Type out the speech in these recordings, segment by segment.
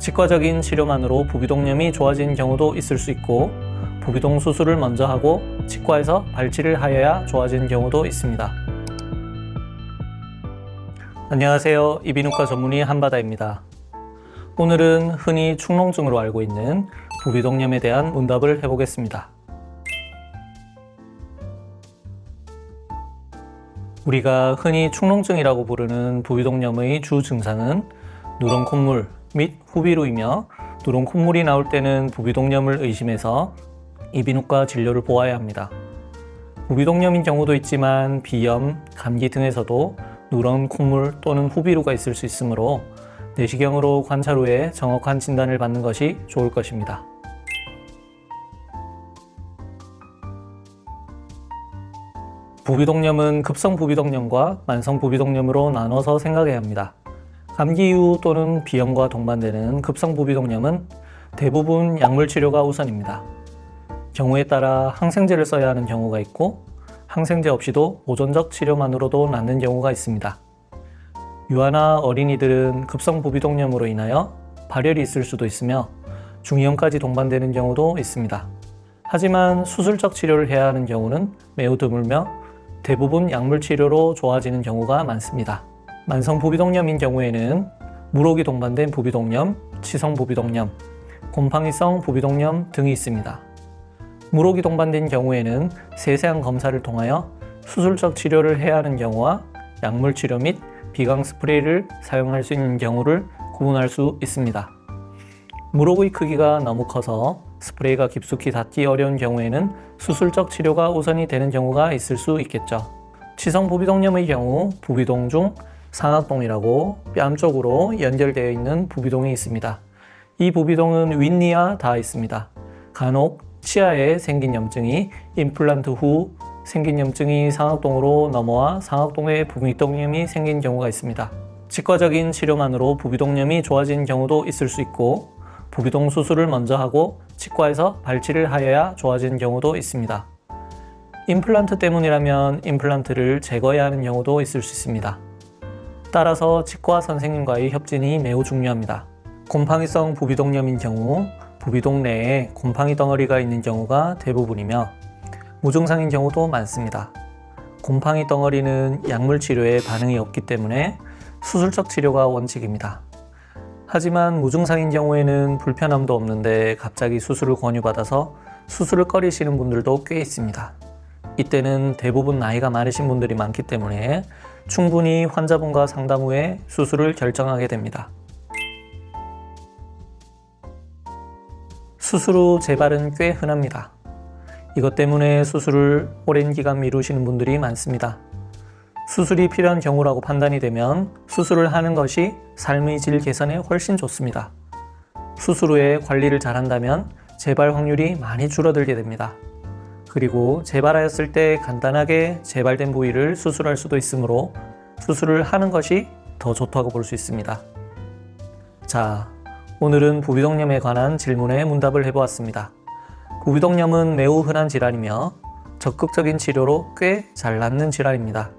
치과적인 치료만으로 부비동염이 좋아진 경우도 있을 수 있고, 부비동 수술을 먼저 하고 치과에서 발치를 하여야 좋아지는 경우도 있습니다. 안녕하세요. 이비인후과 전문의 한바다입니다. 오늘은 흔히 축농증으로 알고 있는 부비동염에 대한 문답을 해보겠습니다. 우리가 흔히 축농증이라고 부르는 부비동염의 주 증상은 누런 콧물 및 후비루이며, 누런 콧물이 나올 때는 부비동염을 의심해서 이비인후과 진료를 보아야 합니다. 부비동염인 경우도 있지만 비염, 감기 등에서도 누런 콧물 또는 후비루가 있을 수 있으므로 내시경으로 관찰 후에 정확한 진단을 받는 것이 좋을 것입니다. 부비동염은 급성 부비동염과 만성 부비동염으로 나눠서 생각해야 합니다. 감기 이후 또는 비염과 동반되는 급성 부비동염은 대부분 약물 치료가 우선입니다. 경우에 따라 항생제를 써야 하는 경우가 있고, 항생제 없이도 보존적 치료만으로도 낫는 경우가 있습니다. 유아나 어린이들은 급성 부비동염으로 인하여 발열이 있을 수도 있으며 중이염까지 동반되는 경우도 있습니다. 하지만 수술적 치료를 해야 하는 경우는 매우 드물며 대부분 약물 치료로 좋아지는 경우가 많습니다. 만성 부비동염인 경우에는 물혹이 동반된 부비동염, 치성 부비동염, 곰팡이성 부비동염 등이 있습니다. 물혹이 동반된 경우에는 세세한 검사를 통하여 수술적 치료를 해야 하는 경우와 약물 치료 및 비강 스프레이를 사용할 수 있는 경우를 구분할 수 있습니다. 물혹의 크기가 너무 커서 스프레이가 깊숙이 닿기 어려운 경우에는 수술적 치료가 우선이 되는 경우가 있을 수 있겠죠. 치성 부비동염의 경우 부비동 중 상악동이라고 뺨 쪽으로 연결되어 있는 부비동이 있습니다. 이 부비동은 윗니와 닿아 있습니다. 간혹 치아에 생긴 염증이 임플란트 후 생긴 염증이 상악동으로 넘어와 상악동에 부비동염이 생긴 경우가 있습니다. 치과적인 치료만으로 부비동염이 좋아진 경우도 있을 수 있고, 부비동 수술을 먼저 하고 치과에서 발치를 하여야 좋아지는 경우도 있습니다. 임플란트 때문이라면 임플란트를 제거해야 하는 경우도 있을 수 있습니다. 따라서 치과 선생님과의 협진이 매우 중요합니다. 곰팡이성 부비동염인 경우 부비동 내에 곰팡이 덩어리가 있는 경우가 대부분이며, 무증상인 경우도 많습니다. 곰팡이 덩어리는 약물 치료에 반응이 없기 때문에 수술적 치료가 원칙입니다. 하지만 무증상인 경우에는 불편함도 없는데 갑자기 수술을 권유받아서 수술을 꺼리시는 분들도 꽤 있습니다. 이때는 대부분 나이가 많으신 분들이 많기 때문에 충분히 환자분과 상담 후에 수술을 결정하게 됩니다. 수술 후 재발은 꽤 흔합니다. 이것 때문에 수술을 오랜 기간 미루시는 분들이 많습니다. 수술이 필요한 경우라고 판단이 되면 수술을 하는 것이 삶의 질 개선에 훨씬 좋습니다. 수술 후에 관리를 잘한다면 재발 확률이 많이 줄어들게 됩니다. 그리고 재발하였을 때 간단하게 재발된 부위를 수술할 수도 있으므로 수술을 하는 것이 더 좋다고 볼 수 있습니다. 자, 오늘은 부비동염에 관한 질문에 문답을 해보았습니다. 부비동염은 매우 흔한 질환이며 적극적인 치료로 꽤 잘 낫는 질환입니다.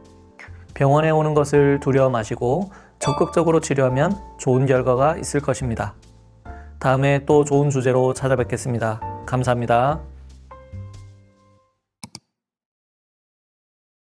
병원에 오는 것을 두려워 마시고 적극적으로 치료하면 좋은 결과가 있을 것입니다. 다음에 또 좋은 주제로 찾아뵙겠습니다. 감사합니다.